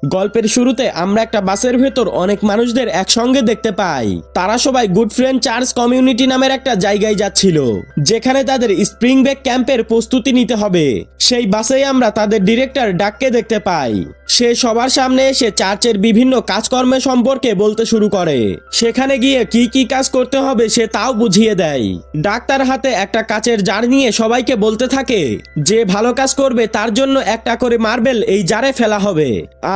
গল্পের শুরুতে আমরা একটা বাসের ভেতর অনেক মানুষদের একসঙ্গে দেখতে পাই। তারা সবাই গুড ফ্রেন্ড চার্চ কমিউনিটি নামের একটা জায়গায় যাচ্ছিল, যেখানে তাদের স্প্রিং ব্রেক ক্যাম্পের প্রস্তুতি নিতে হবে। সেই বাসেই আমরা তাদের ডিরেক্টর ডাককে দেখতে পাই। সে সবার সামনে এসে চার্চের বিভিন্ন কাজকর্ম সম্পর্কে বলতে শুরু করে। সেখানে গিয়ে কি কি কাজ করতে হবে সে তাও বুঝিয়ে দেয়। ডাক্তার হাতে একটা কাচের জার নিয়ে সবাইকে বলতে থাকে যে ভালো কাজ করবে তার জন্য একটা করে মার্বেল এই জারে ফেলা হবে,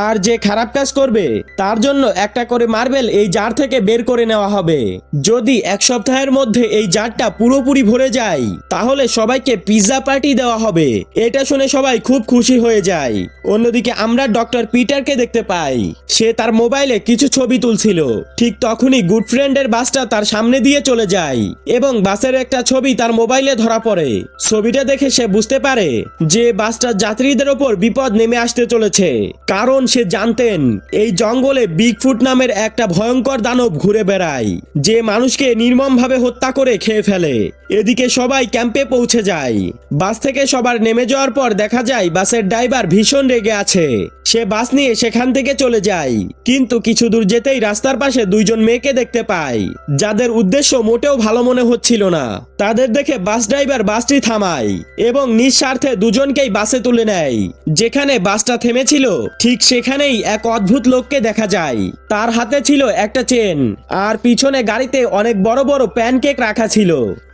আর যে খারাপ কাজ করবে তার জন্য একটা করে মার্বেল এই জার থেকে বের করে নেওয়া হবে। যদি এক সপ্তাহের মধ্যে এই জারটা পুরোপুরি ভরে যায় তাহলে সবাইকে পিৎজা পার্টি দেওয়া হবে। এটা শুনে সবাই খুব খুশি হয়ে যায়। অন্যদিকে আমরা ডক্টর পিটারকে দেখতে পাই। সে তার মোবাইলে কিছু ছবি তুলছিল। ঠিক তখনই গুড ফ্রেন্ডের বাসটা তার সামনে দিয়ে চলে যায় এবং বাসের একটা ছবি তার মোবাইলে ধরা পড়ে। ছবিটা দেখে সে বুঝতে পারে যে বাসটার যাত্রীদের ওপর বিপদ নেমে আসতে চলেছে, কারণ সে জানতেন এই জঙ্গলে বিগফুট নামের একটা ভয়ঙ্কর দানব ঘুরে বেড়ায়, যে মানুষকে নির্মমভাবে হত্যা করে খেয়ে ফেলে। এদিকে সবাই ক্যাম্পে পৌঁছে যায়। বাস থেকে সবার নেমে যাওয়ার পর দেখা যায় বাসের ড্রাইভার ভীষণ রেগে আছে। সে বাস নিয়ে সেখান থেকে চলে যায়, কিন্তু কিছু দূর যেতেই রাস্তার পাশে দুইজন মেয়েকে দেখতে পায়, যাদের উদ্দেশ্য মোটেও ভালো মনে হচ্ছিল না। তাদের দেখে বাস ড্রাইভার বাসটি থামায় এবং নিঃস্বার্থে দুজনকেই বাসে তুলে নেয়। যেখানে বাসটা থেমেছিল ঠিক সেখানেই এক অদ্ভুত লোককে দেখা যায়। তার হাতে ছিল একটা চেন, আর পিছনে গাড়িতে অনেক বড় বড় প্যানকেক রাখা ছিল।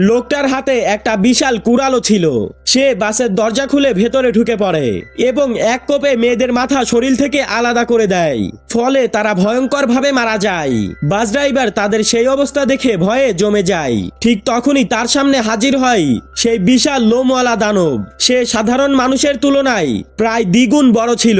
লোকটার হাতে একটা বিশাল কুড়ালও ছিল। সে বাসের দরজা খুলে ভেতরে ঢুকে পড়ে এবং এক কোপে মেয়েদের মাথা শরীর থেকে আলাদা করে দেয়, ফলে তারা ভয়ঙ্কর ভাবে মারা যায়। বাস ড্রাইভার তাদের সেই অবস্থা দেখে ভয়ে জমে যায়। ঠিক তখনই তার সামনে হাজির হয় সেই বিশাল লোমওয়ালা দানব। সে সাধারণ মানুষের তুলনায় প্রায় দ্বিগুণ বড় ছিল।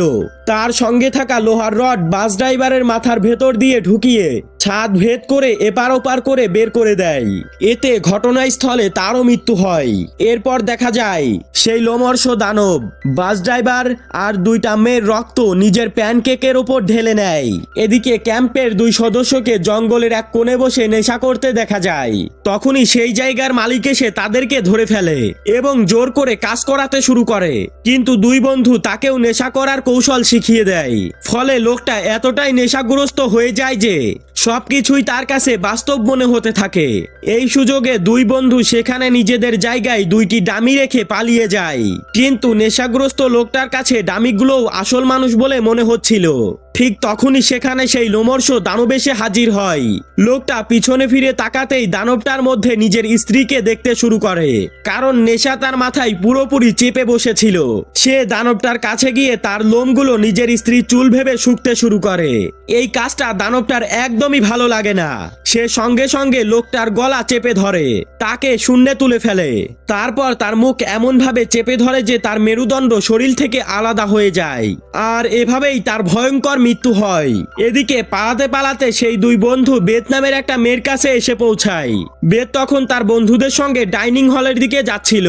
তার সঙ্গে থাকা লোহার রড বাস ড্রাইভারের মাথার ভেতর দিয়ে ঢুকিয়ে ছাদ ভেদ করে এপার ওপার করে বের করে দেয়। এতে ঘটনাস্থলে তারও মৃত্যু হয়। এরপর দেখা যায় সেই লোমহর্ষ দানব বাস ড্রাইভার আর দুইটা মেয়ের রক্ত নিজের প্যানকেকের ওপর ঢেলে নেয়। এদিকে ক্যাম্পের দুই সদস্যকে জঙ্গলের এক কোণে বসে নেশা করতে দেখা যায়। তখনই সেই জায়গার মালিক এসে তাদেরকে ধরে ফেলে এবং জোর করে কাজ করাতে শুরু করে, কিন্তু দুই বন্ধু তাকেও নেশা করার কৌশল শিখিয়ে দেয়। ফলে লোকটা এতটাই নেশাগ্রস্ত হয়ে যায় যে সবকিছুই তার কাছে বাস্তব মনে হতে থাকে। এই সুযোগে দুই বন্ধু সেখানে নিজেদের জায়গায় দুইটি ডামি রেখে পালিয়ে যায়, কিন্তু নেশাগ্রস্ত লোকটার কাছে ডামিগুলোও আসল মানুষ বলে মনে হচ্ছিল। ঠিক তখনই সেখানে সেই লোমহর্ষ দানব এসে হাজির হয়। লোকটা পিছনে ফিরে তাকাতেই দানবটার মধ্যে নিজের স্ত্রীকে দেখতে শুরু করে, কারণ নেশা তার মাথায় পুরোপুরি চেপে বসেছিল। সে দানবটার কাছে গিয়ে তার লোমগুলো নিজের স্ত্রীর চুল ভেবে শুকতে শুরু করে। এই কাজটা দানবটার একদমই ভালো লাগে না। সে সঙ্গে সঙ্গে লোকটার গলা চেপে ধরে তাকে শূন্যে তুলে ফেলে। তারপর তার মুখ এমন ভাবে চেপে ধরে যে তার মেরুদণ্ড শরীর থেকে আলাদা হয়ে যায়, আর এভাবেই তার ভয়ঙ্কর মৃত্যু হয়। এদিকে পালাতে পালাতে সেই দুই বন্ধু বেত নামের একটা মেয়ের কাছে এসে পৌঁছায়। বেত তখন তার বন্ধুদের সঙ্গে ডাইনিং হলের দিকে যাচ্ছিল।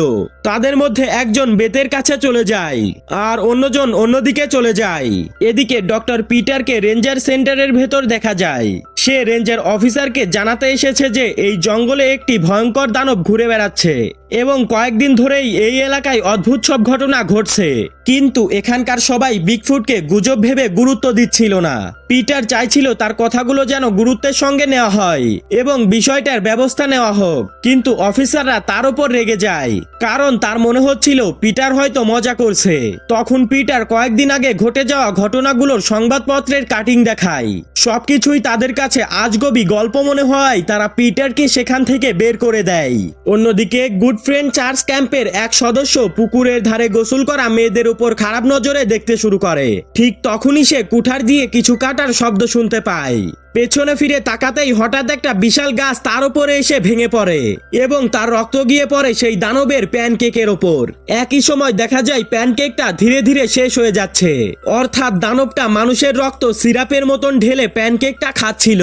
তাদের মধ্যে একজন বেতের কাছে চলে যায় আর অন্যজন অন্যদিকে চলে যায়। এদিকে ডক্টর পিটারকে রেঞ্জার সেন্টারের ভেতর দেখা যায়। সে রেঞ্জার অফিসারকে জানাতে এসেছে যে এই জঙ্গলে একটি ভয়ঙ্কর দানব ঘুরে বেড়াচ্ছে এবং কয়েকদিন ধরেই এই এলাকায় অদ্ভুত সব ঘটনা ঘটছে, কিন্তু এখানকার সবাই বিগফুটকে গুজব ভেবে গুরুত্ব দিচ্ছিল না। পিটার চাইছিল তার কথাগুলো যেন গুরুত্বের সঙ্গে নেওয়া হয় এবং বিষয়টার ব্যবস্থা নেওয়া হোক, কিন্তু অফিসাররা তার উপর রেগে যায়, কারণ তার মনে হচ্ছিল পিটার হয়তো মজা করছে। তখন পিটার কয়েকদিন আগে ঘটে যাওয়া ঘটনাগুলোর সংবাদপত্রের কাটিং দেখায়। সবকিছুই তাদের কাছে আজগবি গল্প মনে হয় তারা পিটারকে সেখান থেকে বের করে দেয়। অন্যদিকে গুড ফ্রেন্ড চার্চ ক্যাম্পের এক সদস্য পুকুরের ধারে গোসল করা মেয়েদের উপর খারাপ নজরে দেখতে শুরু করে। ঠিক তখনই সে কুঠার দিয়ে কিছু কাটার শব্দ শুনতে পায়। পেছনে ফিরে তাকাতেই হঠাৎ একটা বিশাল গাছ তার উপরে এসে ভেঙে পড়ে এবং তার রক্ত গিয়ে পড়ে সেই দানবের প্যানকেকের ওপর। একই সময় দেখা যায় প্যানকেকটা ধীরে ধীরে শেষ হয়ে যাচ্ছে, অর্থাৎ দানবটা মানুষের রক্ত সিরাপের মতন ঢেলে প্যানকেকটা খাচ্ছিল।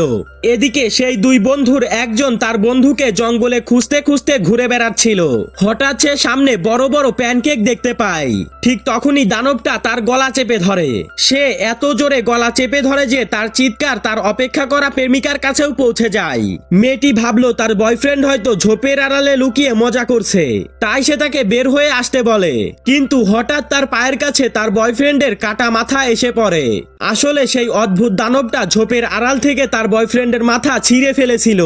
এদিকে সেই দুই বন্ধুর একজন তার বন্ধুকে জঙ্গলে খুঁজতে খুঁজতে ঘুরে বেড়াচ্ছিল। হঠাৎ সে সামনে বড় বড় প্যানকেক দেখতে পায়। ঠিক তখনই দানবটা তার গলা চেপে ধরে। সে এত জোরে গলা চেপে ধরে যে তার চিৎকার তার অপেক্ষা অপেক্ষা করা প্রেমিকার কাছেও পৌঁছে যায়। মেয়েটি ভাবলো তার বয়ফ্রেন্ড হয়তো ঝোপের আড়ালে লুকিয়ে মজা করছে, তাই সে তাকে বের হয়ে আসতে বলে। কিন্তু হঠাৎ তার পায়ের কাছে তার বয়ফ্রেন্ডের কাটা মাথা এসে পড়ে। আসলে সেই অদ্ভুত দানবটা ঝোপের আড়াল থেকে তার বয়ফ্রেন্ডের মাথা ছিঁড়ে ফেলেছিল।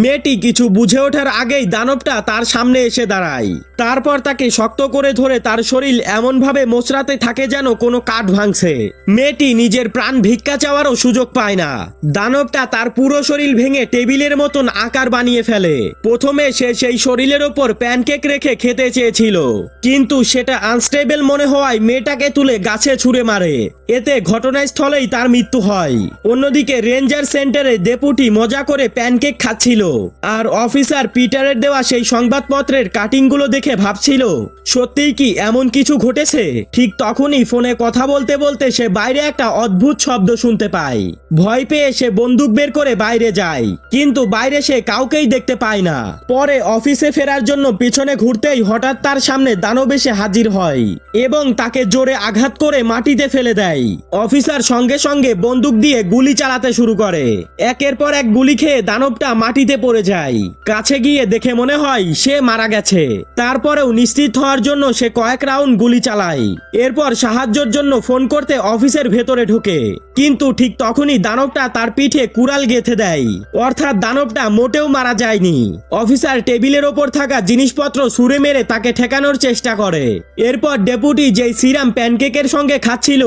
মেয়েটি কিছু বুঝে ওঠার আগেই দানবটা তার সামনে এসে দাঁড়ায়। তারপর তাকে শক্ত করে ধরে তার শরীর এমনভাবে মোচড়াতে থাকে যেন কোনো কাঠ ভাঙছে। মেয়েটি নিজের প্রাণ ভিক্ষা চাওয়ারও সুযোগ পায় না। দানবটা তার পুরো শরীর ভেঙে টেবিলের মতন আকার বানিয়ে ফেলে। প্রথমে সে সেই শরীরের ওপর প্যানকেক রেখে খেতে চেয়েছিল, কিন্তু সেটা আনস্টেবল মনে হওয়ায় মেয়েটাকে তুলে গাছে ছুঁড়ে মারে। এতে ঘটনাস্থলেই তার মৃত্যু হয়। অন্যদিকে রেঞ্জার সেন্টারে ডেপুটি মজা করে প্যানকেক খাচ্ছিল, আর অফিসার পিটারের দেওয়া সেই সংবাদপত্রের কাটিংগুলো দেখে ভাবছিল সত্যিই কি এমন কিছু ঘটেছে। ঠিক তখনই ফোনে কথা বলতে বলতে সে বাইরে একটা অদ্ভুত শব্দ শুনতে পায়। ভয় পেয়ে সে বন্দুক বের করে বাইরে যায়, কিন্তু বাইরে সে কাউকেই দেখতে পায় না। পরে অফিসে ফেরার জন্য পিছনে ঘুরতেই হঠাৎ তার সামনে দানব এসে হাজির হয় এবং তাকে জোরে আঘাত করে মাটিতে ফেলে দেয়। অফিসার সঙ্গে সঙ্গে বন্দুক দিয়ে গুলি চালাতে শুরু করে। একের পর এক গুলি খেয়ে দানবটা মাটিতে পড়ে যায়। কাছে গিয়ে দেখে মনে হয় সে মারা গেছে। তারপরেও নিশ্চিত হওয়ার জন্য সে কয়েক রাউন্ড গুলি চালায়। এরপর সাহায্যের জন্য ফোন করতে অফিসের ভেতরে ঢোকে, কিন্তু ঠিক তখনই দানবটা তার পিঠে কুড়াল গেঁথে দেয়। অর্থাৎ দানবটা মোটেও মারা যায়নি। অফিসার টেবিলের ওপর থাকা জিনিসপত্র ছুঁড়ে মেরে তাকে ঠেকানোর চেষ্টা করে। এরপর ডেপুটি যেই সিরাম প্যানকেকের সঙ্গে খাচ্ছিল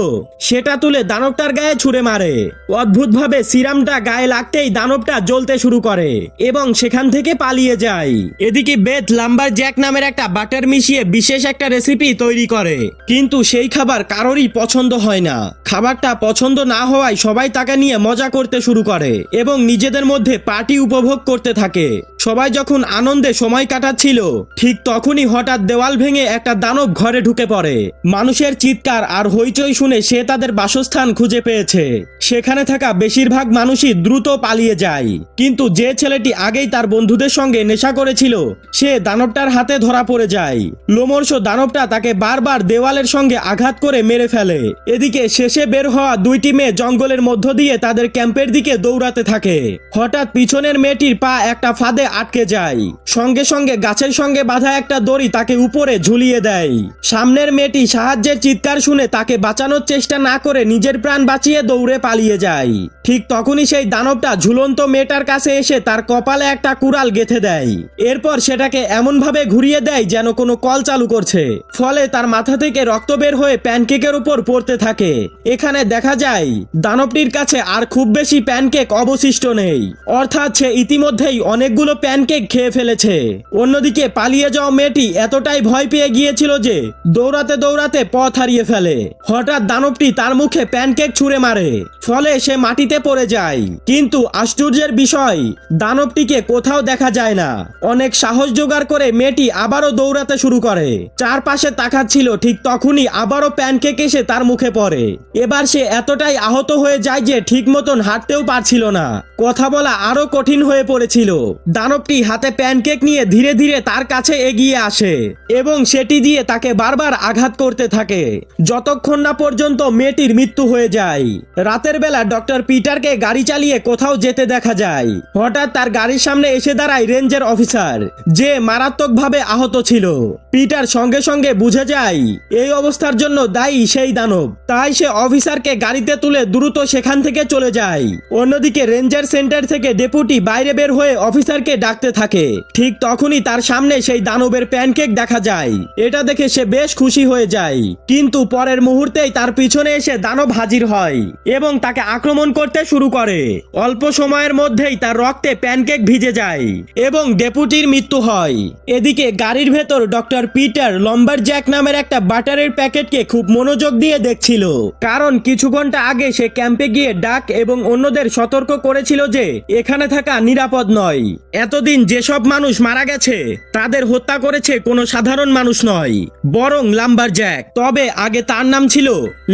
সেটা তুলে দানবটার গায়ে ছুঁড়ে মারে। অদ্ভুতভাবে সিরামটা গায়ে লাগতেই দানবটা জ্বলতে শুরু করে এবং সেখান থেকে পালিয়ে যায়। এদিকে বেথ লাম্বার জ্যাক নামের একটা বাটার মিশিয়ে বিশেষ একটা রেসিপি তৈরি করে, কিন্তু সেই খাবার কারোরই পছন্দ হয় না। খাবারটা পছন্দ না হওয়ায় সবাই তাকে নিয়ে মজা করতে শুরু করে এবং নিজেদের মধ্যে পার্টি উপভোগ করতে থাকে। সবাই যখন আনন্দে সময় কাটাচ্ছিল, ঠিক তখনই হঠাৎ দেওয়াল ভেঙে একটা দানব ঘরে ঢুকে পড়ে। মানুষের চিৎকার আর হইচই শুনে সে তাদের বাসস্থান খুঁজে পেয়েছে। সেখানে থাকা বেশিরভাগ মানুষই দ্রুত পালিয়ে যায়, কিন্তু যে ছেলেটি আগেই তার বন্ধুদের সঙ্গে নেশা করেছিল সে দানবটার হাতে ধরা পড়ে যায়। লোমর্ষ দানবটা তাকে বারবার দেওয়ালের সঙ্গে আঘাত করে মেরে ফেলে। এদিকে শেষে বের হওয়া দুইটি মেয়ে জঙ্গলের মধ্য দিয়ে তাদের ক্যাম্পের দিকে দৌড়াতে থাকে। হঠাৎ পিছনের মেয়েটির পা একটা ফাঁদে আটকে যায়। সঙ্গে সঙ্গে গাছের সঙ্গে বাঁধা একটা দড়ি তাকে উপরে ঝুলিয়ে দেয়। সামনের মেয়েটি সাহায্যের চিৎকার শুনে তাকে বাঁচানোর চেষ্টা না করে নিজের প্রাণ বাঁচিয়ে দৌড়ে পালিয়ে যায়। ঠিক তখনই সেই দানবটা ঝুলন্ত মেয়েটার কাছে এসে তার কপালে একটা কুড়াল গেঁথে দেয়। এরপর সেটাকে এমনভাবে ঘুরিয়ে দেয় যেন কোনো কল চালু করছে, ফলে তার মাথা থেকে রক্ত বের হয়ে প্যানকেকের উপর পড়তে থাকে। এখানে দেখা যায় দানবটির কাছে আর খুব বেশি প্যানকেক অবশিষ্ট নেই, অর্থাৎ সে ইতিমধ্যেই অনেকগুলো প্যানকেক খেয়ে ফেলেছে। অন্যদিকে পালিয়ে যাওয়া মেয়েটি এতটাই ভয় পেয়ে গিয়েছিল যে দৌড়াতে দৌড়াতে পথ হারিয়ে ফেলে। হঠাৎ দানবটি তার মুখে প্যানকেক ছুঁড়ে মারে, ফলে সে মাটিতে পড়ে যায়। কিন্তু আশ্চর্যের বিষয়, দানবটিকে কোথাও দেখা যায় না। অনেক সাহস জোগাড় করে মেয়েটি আবারও দৌড়াতে শুরু করে। চারপাশে তাকাচ্ছিল, ঠিক তখনই আবারও প্যানকেক এসে তার মুখে পড়ে। এবার সে এতটাই আহত হয়ে যায় যে ঠিক মতন হাঁটতেও পারছিল না, কথা বলা আরো কঠিন হয়ে পড়েছিল। দানবটি হাতে প্যানকেক নিয়ে ধীরে ধীরে তার কাছে এগিয়ে আসে এবং সেটি দিয়ে তাকে বারবার আঘাত করতে থাকে, যতক্ষণ না পর্যন্ত মেয়েটির মৃত্যু হয়ে যায়। রাতের বেলা ডক্টর পিটারকে গাড়ি চালিয়ে কোথাও যেতে দেখা যায়। হঠাৎ তার গাড়ির সামনে এসে দাঁড়ায় রেঞ্জার অফিসার, যে মারাত্মকভাবে আহত ছিল। পিটার সঙ্গে সঙ্গে বুঝে যায় এই অবস্থার জন্য দায়ী সেই দানব, তাই সে অফিসারকে গাড়িতে তুলে দ্রুত সেখান থেকে চলে যায়। অন্যদিকে রেঞ্জার সেন্টার থেকে ডেপুটি বাইরে বের হয়ে অফিসারকে ডাকতে থাকে। ঠিক তখনই তার সামনে সেই দানবের প্যানকেক দেখা যায়। এটা দেখে সে বেশ খুশি হয়ে যায়, কিন্তু পরের মুহূর্তেই তার পিছনে এসে দানব হাজির হয় এবং তাকে আক্রমণ করতে শুরু করে। অল্প সময়ের মধ্যেই তার রক্তে প্যানকেক ভিজে যায় এবং ডেপুটির মৃত্যু হয়। এদিকে গাড়ির ভেতর ডক্টর পিটার লম্বার জ্যাক নামের একটা বাটারের প্যাকেটকে খুব মনোযোগ দিয়ে দেখছিল, কারণ কিছু ঘন্টা আগে সে ক্যাম্পে গিয়ে ডাক এবং অন্যদের সতর্ক করেছিল যে এখানে থাকা নিরাপদ নয়। এতদিন যেসব মানুষ মারা গেছে তাদের হত্যা করেছে কোনো সাধারণ মানুষ নয়, বরং লাম্বার জ্যাক। তবে আগে তার নাম ছিল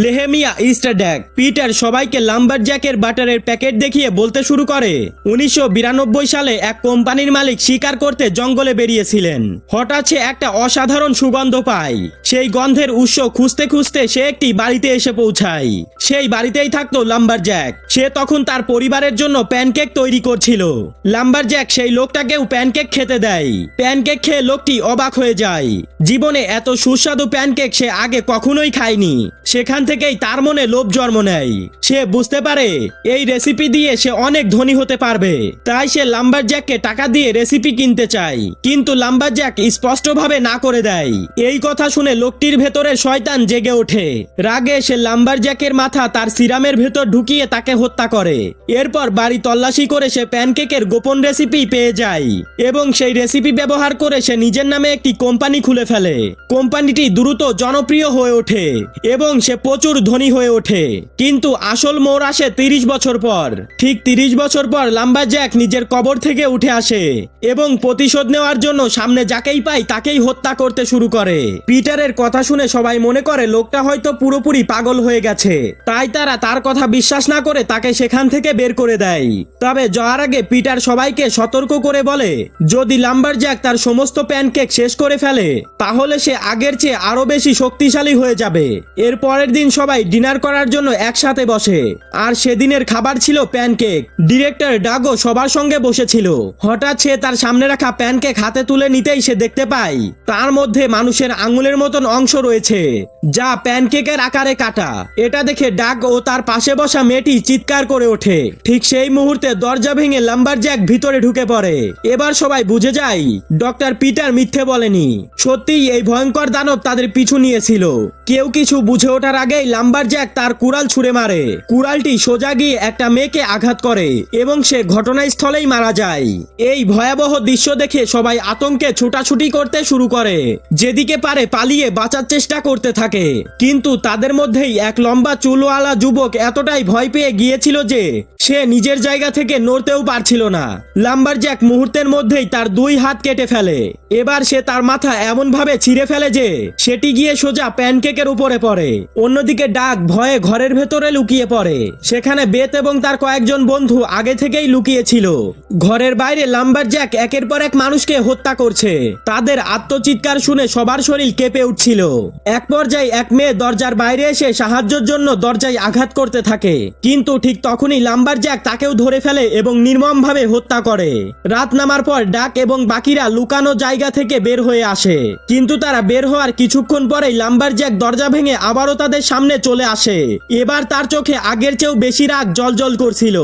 লেহেমিয়া ইস্টারড্যাক। পিটার সবাইকে লাম্বার জ্যাকের বাটারের প্যাকেট দেখিয়ে বলতে শুরু করে 1992 সালে এক কোম্পানির মালিক শিকার করতে জঙ্গলে বেরিয়েছিলেন। হঠাৎ কাছে একটা অসাধারণ সুগন্ধ পায়। সেই গন্ধের উৎস খুঁজতে খুঁজতে সে একটি বাড়িতে এসে পৌঁছায়। সেই বাড়িতেই থাকতো লাম্বারজ্যাক। সে তখন তার পরিবারের জন্য প্যানকেক তৈরি করছিল। লাম্বারজ্যাক সেই লোকটাকেও প্যানকেক খেতে দেয়। প্যানকেক খেয়ে লোকটি অবাক হয়ে যায়। জীবনে এত সুস্বাদু প্যানকেক সে আগে কখনোই খায়নি। সেখান থেকেই তার মনে লোভ জন্ম নেয়। সে বুঝতে পারে এই রেসিপি দিয়ে সে অনেক ধনী হতে পারবে। তাই সে লাম্বারজ্যাককে টাকা দিয়ে রেসিপি কিনতে চায়, কিন্তু লাম্বারজ্যাক স্পষ্টভাবে না করে দেয়। এই কথা শুনে লোকটির ভেতরে শয়তান জেগে ওঠে। রাগে সে লাম্বারজ্যাকের মাথা তার সিরামের ভেতর ঢুকিয়ে তাকে হত্যা করে। এরপর বাড়ি তল্লাশি করে সে প্যানকেকের গোপন রেসিপি পেয়ে যায় এবং সেই রেসিপি ব্যবহার করে সে নিজের নামে একটি কোম্পানি খুলে ফেলে। কোম্পানিটি দ্রুত জনপ্রিয় হয়ে ওঠে এবং সে প্রচুর ধনী হয়ে ওঠে। কিন্তু আসল মোড় আসে 30 বছর পর। ঠিক 30 বছর পর লাম্বারজ্যাক নিজের কবর থেকে উঠে আসে এবং প্রতিশোধ নেওয়ার জন্য সামনে যাকেই পায় তাকেই হত্যা করতে শুরু করে। পিটারের কথা শুনে সবাই মনে করে লোকটা হয়তো পুরোপুরি পাগল হয়ে গেছে, তাই তারা তার কথা বিশ্বাস না করে তাকে সেখান থেকে বের করে দেয়। তবে যাওয়ার আগে পিটার সবাইকে সতর্ক করে বলে, যদি লাম্বারজ্যাক তার সমস্ত প্যানকেক শেষ করে ফেলে তাহলে সে আগের চেয়ে আরো বেশি শক্তিশালী হয়ে যাবে। এর পরের দিন সবাই ডিনার করার জন্য একসাথে বসে, আর সেদিনের খাবার ছিল প্যানকেক। ডিরেক্টর ডাগো সবার সঙ্গে বসেছিল। হঠাৎ সে তার সামনে রাখা প্যানকেক হাতে তুলে নিতেই সে দেখতে পায় তার মধ্যে মানুষের আঙুলের মতন অংশ রয়েছে, যা প্যানকেকের আকারে কাটা। এটা দেখে ডাগ ও তার পাশে বসা মেয়েটি চিৎকার করে ওঠে। ঠিক সেই মুহূর্তে দরজা ভেঙে লাম্বারজ্যাক ভিতরে ঢুকে পড়ে। এবার সবাই বুঝে যায় ডক্টর পিটার মিথ্যে বলেনি। সত্যিই এই ভয়ঙ্কর দানব তাদের পিছু নিয়েছিল। কেউ কিছু বুঝে ওঠার আগেই লাম্বারজ্যাক তার কুড়াল ছুঁড়ে মারে। কুড়ালটি সোজা গিয়ে একটা মেয়েকে আঘাত করে এবং সে ঘটনাস্থলেই মারা যায়। এই ভয়াবহ দৃশ্য দেখে সবাই আতঙ্কে ছুটাছুটি করতে শুরু করে, যেদিকে পারে পালিয়ে বাঁচার চেষ্টা করতে থাকে। কিন্তু তাদের মধ্যেই এক লম্বা চুলওয়ালা যুবক এতটাই ভয় পেয়ে গিয়েছিল যে সে নিজের জায়গা থেকে নড়তেও পারছিল না। লাম্বারজ্যাক মুহূর্তের মধ্যেই তার 2 হাত কেটে ফেলে। এবার সে তার মাথা এমন ভাবে ছিঁড়ে ফেলে যে সেটি গিয়ে সোজা প্যানকেকের উপরে পড়ে। অন্যদিকে ডাক ভয়ে ঘরের ভেতরে লুকিয়ে পড়ে। সেখানে বেত এবং তার কয়েকজন বন্ধু আগে থেকেই লুকিয়েছিল। ঘরের বাইরে লাম্বারজ্যাক একের পর এক মানুষকে হত্যা করছে। তাদের আত্মচিৎকার শুনে সবার শরীর কেঁপে উঠছিল। এক পর্যায়ে এক মেয়ে দরজার বাইরে এসে সাহায্যের জন্য দরজায় আঘাত করতে থাকে, কিন্তু ঠিক তখনই লাম্বারজ্যাক তাকেও ধরে ফেলে এবং নির্মমভাবে হত্যা করে। রাত নামার পর ডাক এবং বাকিরা লুকানো জায়গা থেকে বের হয়ে আসে, কিন্তু তারা বের হওয়ার কিছুক্ষণ পরেই লাম্বারজ্যাক দরজা ভেঙে আবারও তাদের সামনে চলে আসে। এবার তার চোখে আগের চেয়েও বেশি রাগ জ্বলজ্বল করছিল।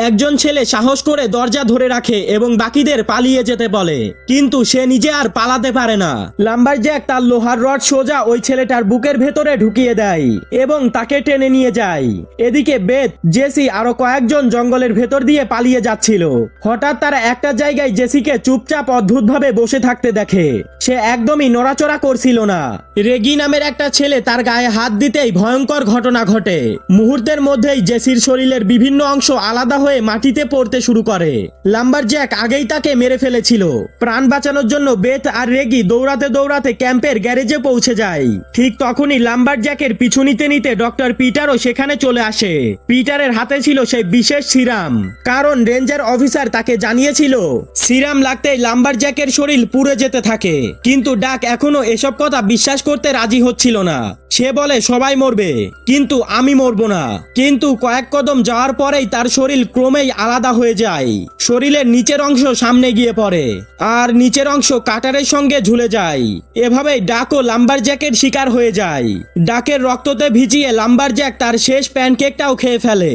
একজন ছেলে সাহস করে দরজা ধরে রাখে এবং বাকিদের পালিয়ে যেতে বলে, কিন্তু সে নিজে আর পালাতে পারে না। লাম্বারজ্যাক তার লোহার রড সোজা ওই ছেলেটার বুকের ভেতরে ঢুকিয়ে দেয় এবং তাকে টেনে নিয়ে যায়। এদিকে বেথ, জেসি আরো কয়েকজন জঙ্গলের ভেতর দিয়ে পালিয়ে যাচ্ছিল। হঠাৎ তারা একটা জায়গায় জেসিকে চুপচাপ অদ্ভুতভাবে বসে থাকতে দেখে। সে একদমই নড়াচড়া করছিল না। রেগি নামের একটা ছেলে তার গায়ে হাত দিতেই ভয়ঙ্কর ঘটনা ঘটে। মুহূর্তের মধ্যেই জেসির শরীরের বিভিন্ন অংশ আলাদা হয়ে মাটিতে পড়তে শুরু করে। লাম্বারজ্যাক আগেই তাকে মেরে ফেলেছিল। প্রাণ বাঁচানোর জন্য বেথ আর রেগি দৌড়াতে দৌড়াতে ক্যাম্পের গ্যারেজে পৌঁছে যায়। ঠিক তখনই লাম্বারজ্যাকের পিছু নিতে নিতে ডক্টর পিটারও সেখানে চলে আসে। পিটারের হাতে ছিল সেই বিশেষ সিরাম, কারণ রেঞ্জার অফিসার তাকে জানিয়েছিল সিরাম লাগতেই লাম্বারজ্যাকের শরীর পুড়ে যেতে থাকে। কিন্তু ডাক এখনো এসব কথা বিশ্বাস করতে রাজি হচ্ছিল না। সে বলে সবাই মরবে, কিন্তু আমি মরব না। কিন্তু কয়েক কদম যাওয়ার পরেই তার শরীর ক্রমেই আলাদা হয়ে যায়। শরীরের নিচের অংশ সামনে গিয়ে পড়ে আর নিচের অংশ কাটারের সঙ্গে ঝুলে যায়। এভাবেই ডাক ও লাম্বারজ্যাকের শিকার হয়ে যায়। ডাকের রক্ততে ভিজিয়ে লাম্বারজ্যাক তার শেষ প্যানকেকটাও খেয়ে ফেলে।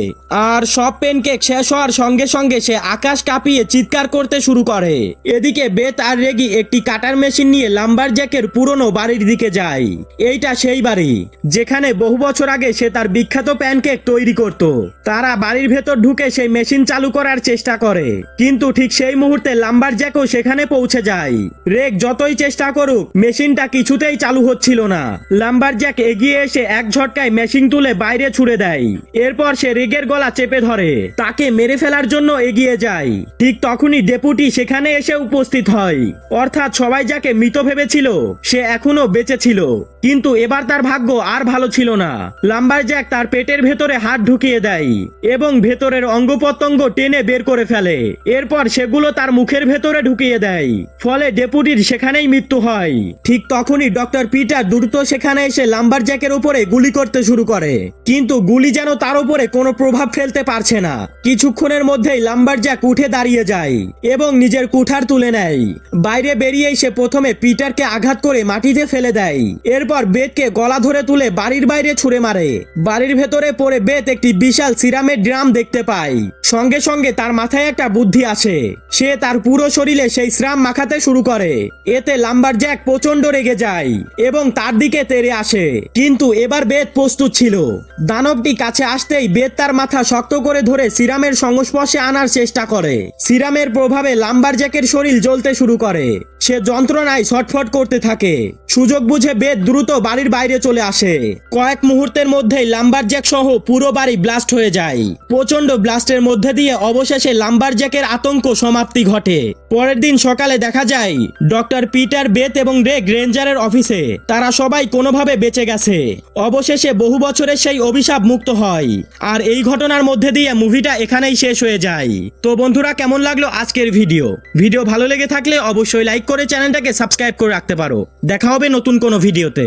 আর সব প্যানকেক শেষ হওয়ার সঙ্গে সঙ্গে সে আকাশ কাঁপিয়ে চিৎকার করতে শুরু করে। এদিকে বেথ আর রেগি একটি কাটার মেশিন নিয়ে লাম্বারজ্যাকের পুরনো বাড়ির দিকে যায়। এইটা সেই বাড়ি যেখানে বহু বছর আগে সে তার বিখ্যাত প্যানকেক তৈরি করত। তারা বাড়ির ভেতর ঢুকে সেই মেশিন চালু করার চেষ্টা করে, কিন্তু ঠিক সেই মুহূর্তে লাম্বারজ্যাকও সেখানে পৌঁছে যায়। রেগ যতই চেষ্টা করুক মেশিনটা কিছুতেই চালু হচ্ছিল না। লাম্বারজ্যাক এগিয়ে এসে এক ঝটকায় মেশিন তুলে বাইরে ছুড়ে দেয়। এরপর সে রেগের গলা চেপে ধরে তাকে মেরে ফেলার জন্য এগিয়ে যায়। ঠিক তখনই ডেপুটি সেখানে এসে উপস্থিত হয়। অর্থাৎ সবাই যাকে মৃত ভেবেছিল সে এখনো বেঁচে ছিল, কিন্তু এবার তার ভাগ্য আর ভালো ছিল না। লাম্বারজ্যাক তার পেটের ভেতরে হাত ঢুকিয়ে দেয় এবং ভেতরের অঙ্গ প্রত্যঙ্গ টেনে বের করে ফেলে। এরপর সেগুলো তার মুখের ভেতরে ঢুকিয়ে দেয়, ফলে ডেপুটির সেখানেই মৃত্যু হয়। ঠিক তখনই ডক্টর পিটার দ্রুত সেখানে এসে লাম্বারজ্যাকের উপরে গুলি করতে শুরু করে, কিন্তু গুলি যেন তার উপরে কোনো প্রভাব ফেলতে পারছে না। কিছুক্ষণের মধ্যেই লাম্বারজ্যাক উঠে দাঁড়িয়ে যায় এবং নিজের কুঠার তুলে নেয়। বাইরে বেরিয়েই সে প্রথমে পিটারকে আঘাত করে মাটিতে ফেলে দেয়, এরপর বেথকে গলা ধরে তুলে বাড়ির বাইরে ছুঁড়ে মারে। বাড়ির ভেতরে পড়ে বেথ একটি বিশাল সিরামের ড্রাম দেখতে পায়। সঙ্গে সঙ্গে তার মাথায় একটা বুদ্ধি আসে, সে তার পুরো শরীরে সেই সিরাম মাখাতে শুরু করে। এতে লাম্বারজ্যাক প্রচন্ড রেগে যায় এবং তার দিকে তেড়ে আসে, কিন্তু এবার বেথ প্রস্তুত ছিল। দানবটি কাছে আসতেই বেথ তার মাথা শক্ত করে ধরে সিরামের সংস্পর্শে আনার চেষ্টা করে। সিরামের প্রভাবে লাম্বারজ্যাকের শরীর জ্বলতে শুরু করে, সে যন্ত্রণায় ছটফট করতে থাকে। সুযোগ বুঝে বেথ দ্রুত বাড়ির বাইরে চলে আসে। কয়েক মুহূর্তের মধ্যেই লাম্বারজ্যাক সহ পুরো বাড়ি ব্লাস্ট হয়ে যায়। প্রচন্ড ব্লাস্টের মধ্যে দিয়ে অবশেষে লাম্বারজ্যাকের আতঙ্ক সমাপ্তি ঘটে। পরের দিন সকালে দেখা যায় ডক্টর পিটার, বেথ এবং রেগ রেঞ্জারের অফিসে। তারা সবাই কোনোভাবে বেঁচে গেছে। অবশেষে বহু বছরের সেই অভিশাপ মুক্ত হয়। আর এই ঘটনার মধ্যে দিয়ে মুভিটা এখানেই শেষ হয়ে যায়। তো বন্ধুরা, কেমন লাগলো আজকের ভিডিও ভালো লেগে থাকলে অবশ্যই লাইক করে চ্যানেলটাকে সাবস্ক্রাইব করে রাখতে পারো। দেখা হবে নতুন কোনো ভিডিওতে।